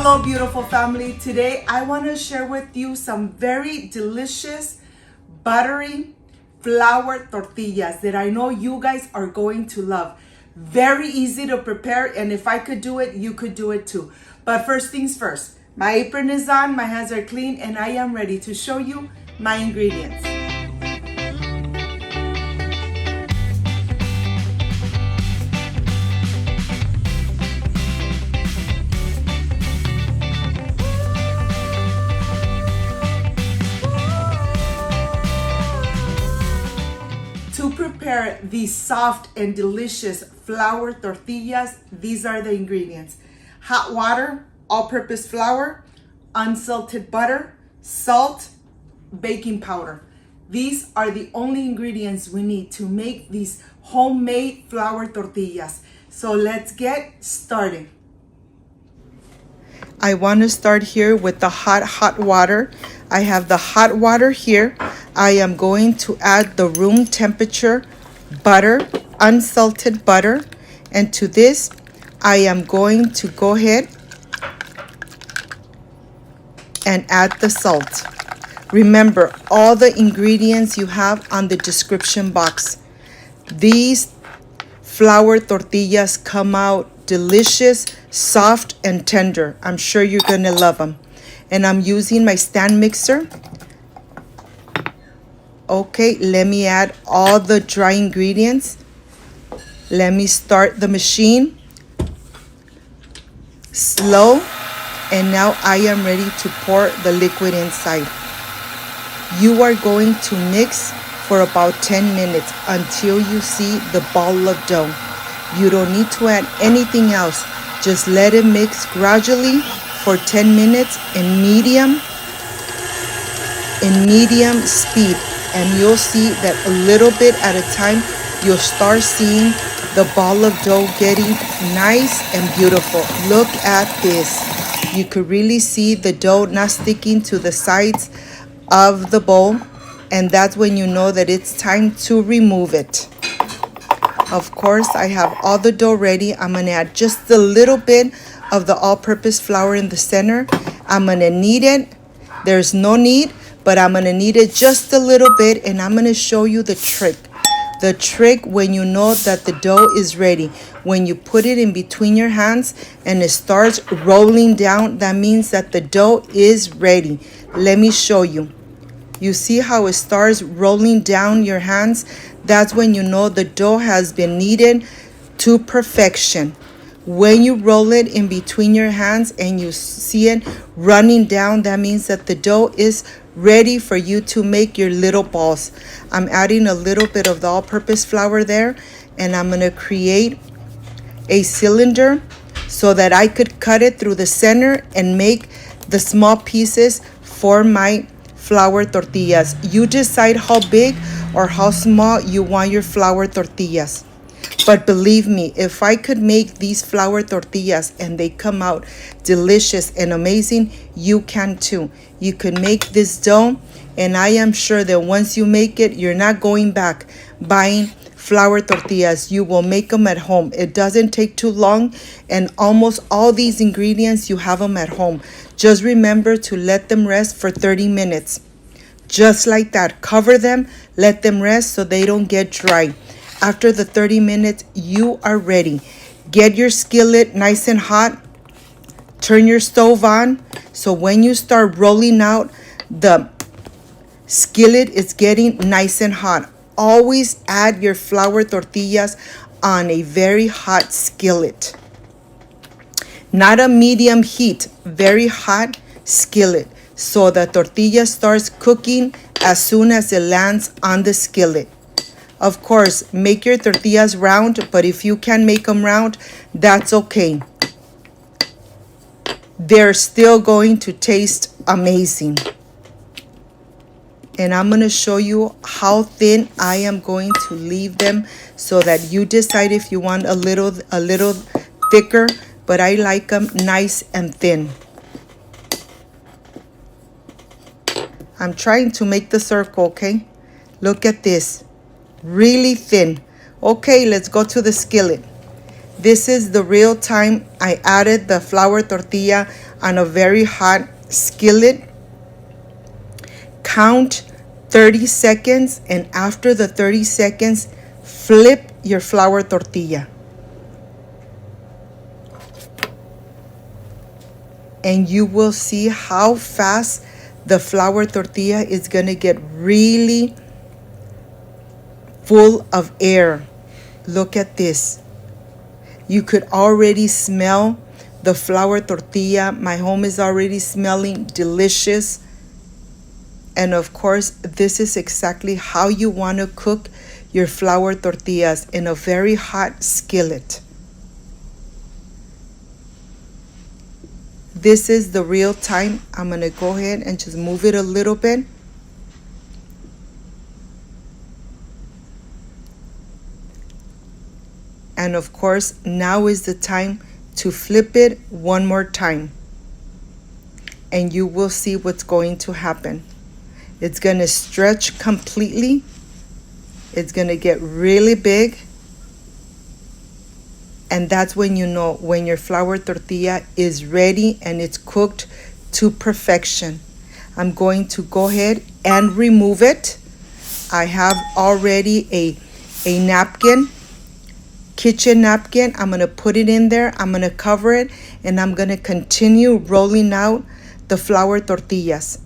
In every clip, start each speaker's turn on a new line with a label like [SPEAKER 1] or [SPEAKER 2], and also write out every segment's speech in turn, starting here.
[SPEAKER 1] Hello, beautiful family. Today, I want to share with you some very delicious, buttery flour tortillas that I know you guys are going to love. Very easy to prepare, and if I could do it, you could do it too. But first things first, my apron is on, my hands are clean, and I am ready to show you my ingredients. To prepare these soft and delicious flour tortillas, these are the ingredients: hot water, all-purpose flour, unsalted butter, salt, baking powder. These are the only ingredients we need to make these homemade flour tortillas. So let's get started. I want to start here with the hot water. I have the hot water here. I am going to add the room temperature butter, unsalted butter, and to this I am going to go ahead and add the salt. Remember, all the ingredients you have on the description box. These flour tortillas come out delicious, soft, and tender. I'm sure you're gonna love them. And I'm using my stand mixer. Okay, let me add all the dry ingredients. Let me start the machine. Slow. And now I am ready to pour the liquid inside. You are going to mix for about 10 minutes until you see the ball of dough. You don't need to add anything else. Just let it mix gradually for 10 minutes in medium speed. And you'll see that a little bit at a time, you'll start seeing the ball of dough getting nice and beautiful. Look at this. You could really see the dough not sticking to the sides of the bowl. And that's when you know that it's time to remove it. Of course, I have all the dough ready. I'm gonna add just a little bit of the all-purpose flour in the center. I'm gonna knead it. There's no need, but I'm gonna knead it just a little bit, and I'm gonna show you the trick. The trick when you know that the dough is ready. When you put it in between your hands and it starts rolling down, that means that the dough is ready. Let me show you. You see how it starts rolling down your hands? That's when you know the dough has been kneaded to perfection. When you roll it in between your hands and you see it running down, that means that the dough is ready for you to make your little balls. I'm adding a little bit of the all-purpose flour there, and I'm going to create a cylinder so that I could cut it through the center and make the small pieces for my flour tortillas. You decide how big or how small you want your flour tortillas. But believe me, if I could make these flour tortillas and they come out delicious and amazing, you can too. You can make this dough, and I am sure that once you make it, you're not going back buying flour tortillas. You will make them at home. It doesn't take too long, and almost all these ingredients, you have them at home. Just remember to let them rest for 30 minutes. Just like that. Cover them, let them rest so they don't get dry. After the 30 minutes, you are ready. Get your skillet nice and hot. Turn your stove on. So when you start rolling out, the skillet is getting nice and hot. Always add your flour tortillas on a very hot skillet. Not a medium heat, very hot skillet. So the tortilla starts cooking as soon as it lands on the skillet. Of course, make your tortillas round, but if you can't make them round, that's okay. They're still going to taste amazing. And I'm going to show you how thin I am going to leave them so that you decide if you want a little thicker, but I like them nice and thin. I'm trying to make the circle, okay? Look at this. Really thin. Okay, let's go to the skillet. This is the real time I added the flour tortilla on a very hot skillet. Count 30 seconds, and after the 30 seconds, flip your flour tortilla. And you will see how fast the flour tortilla is gonna get really full of air. Look at this. You could already smell the flour tortilla. My home is already smelling delicious. And of course, this is exactly how you want to cook your flour tortillas, in a very hot skillet. This is the real time. I'm going to go ahead and just move it a little bit. And of course, now is the time to flip it one more time. And you will see what's going to happen. It's going to stretch completely. It's going to get really big. And that's when you know when your flour tortilla is ready and it's cooked to perfection. I'm going to go ahead and remove it. I have already a napkin, kitchen napkin. I'm going to put it in there. I'm going to cover it, and I'm going to continue rolling out the flour tortillas.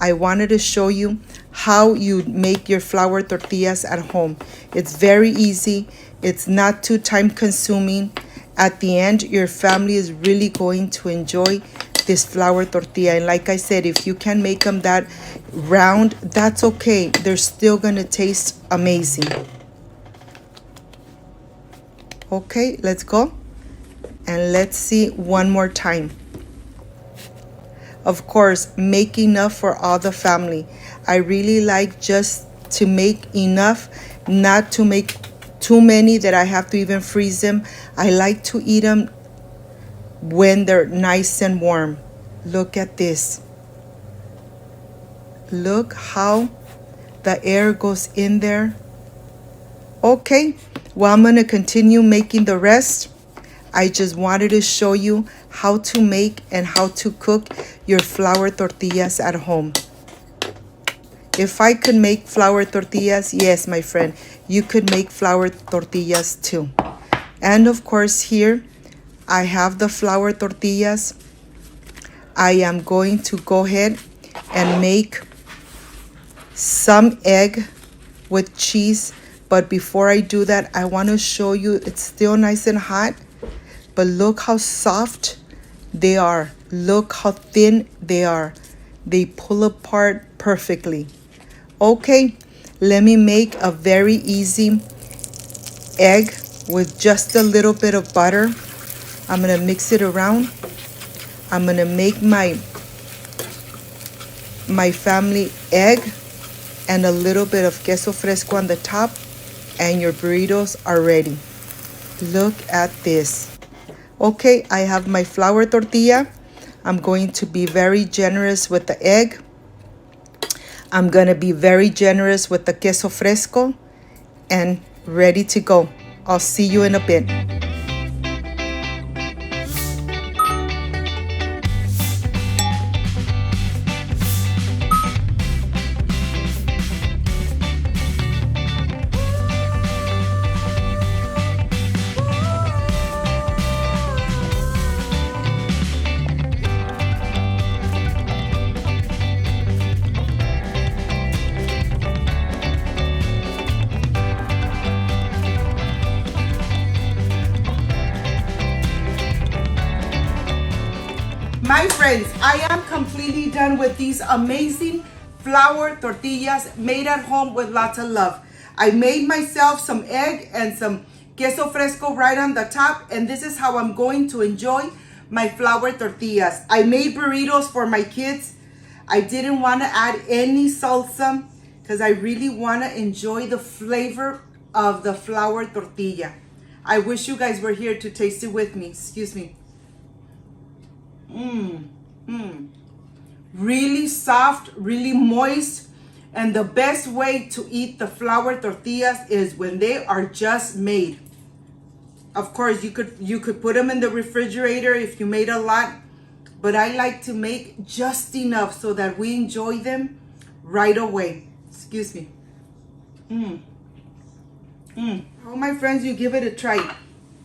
[SPEAKER 1] I wanted to show you how you make your flour tortillas at home. It's very easy. It's not too time consuming. At the end, your family is really going to enjoy this flour tortilla. And like I said, if you can make them that round, that's okay. They're still going to taste amazing. Okay, let's go. And let's see one more time. Of course, make enough for all the family. I really like just to make enough, not to make too many that I have to even freeze them. I like to eat them when they're nice and warm. Look at this. Look how the air goes in there. Okay, well, I'm going to continue making the rest. I just wanted to show you how to make and how to cook your flour tortillas at home. If I could make flour tortillas, yes, my friend, you could make flour tortillas too. And of course, here I have the flour tortillas. I am going to go ahead and make some egg with cheese. But before I do that, I want to show you it's still nice and hot. But look how soft they are. Look how thin they are. They pull apart perfectly. Okay, let me make a very easy egg with just a little bit of butter. I'm going to mix it around. I'm going to make my family egg and a little bit of queso fresco on the top, and your burritos are ready. Look at this. Okay, I have my flour tortilla. I'm going to be very generous with the egg. I'm going to be very generous with the queso fresco, and ready to go. I'll see you in a bit. My friends, I am completely done with these amazing flour tortillas made at home with lots of love. I made myself some egg and some queso fresco right on the top, and this is how I'm going to enjoy my flour tortillas. I made burritos for my kids. I didn't want to add any salsa because I really want to enjoy the flavor of the flour tortilla. I wish you guys were here to taste it with me. Excuse me. Really soft, really moist. And the best way to eat the flour tortillas is when they are just made. Of course, you could put them in the refrigerator if you made a lot, but I like to make just enough so that we enjoy them right away. Excuse me. Oh, my friends, you give it a try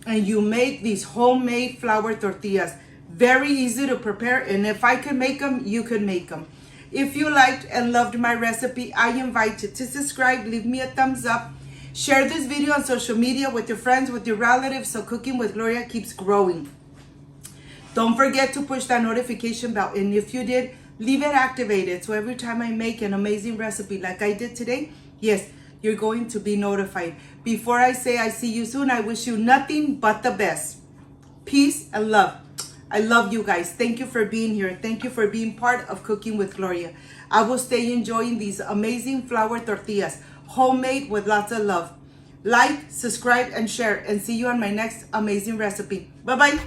[SPEAKER 1] and you make these homemade flour tortillas. Very easy to prepare, and if I could make them, you could make them. If you liked and loved my recipe, I invite you to subscribe, leave me a thumbs up, share this video on social media with your friends, with your relatives, so Cooking with Gloria keeps growing. Don't forget to push that notification bell, and if you did, leave it activated so every time I make an amazing recipe like I did today, yes, you're going to be notified. Before I say I see you soon, I wish you nothing but the best. Peace and love. I love you guys. Thank you for being here. Thank you for being part of Cooking with Gloria. I will stay enjoying these amazing flour tortillas, homemade with lots of love. Like, subscribe, and share, and see you on my next amazing recipe. Bye-bye.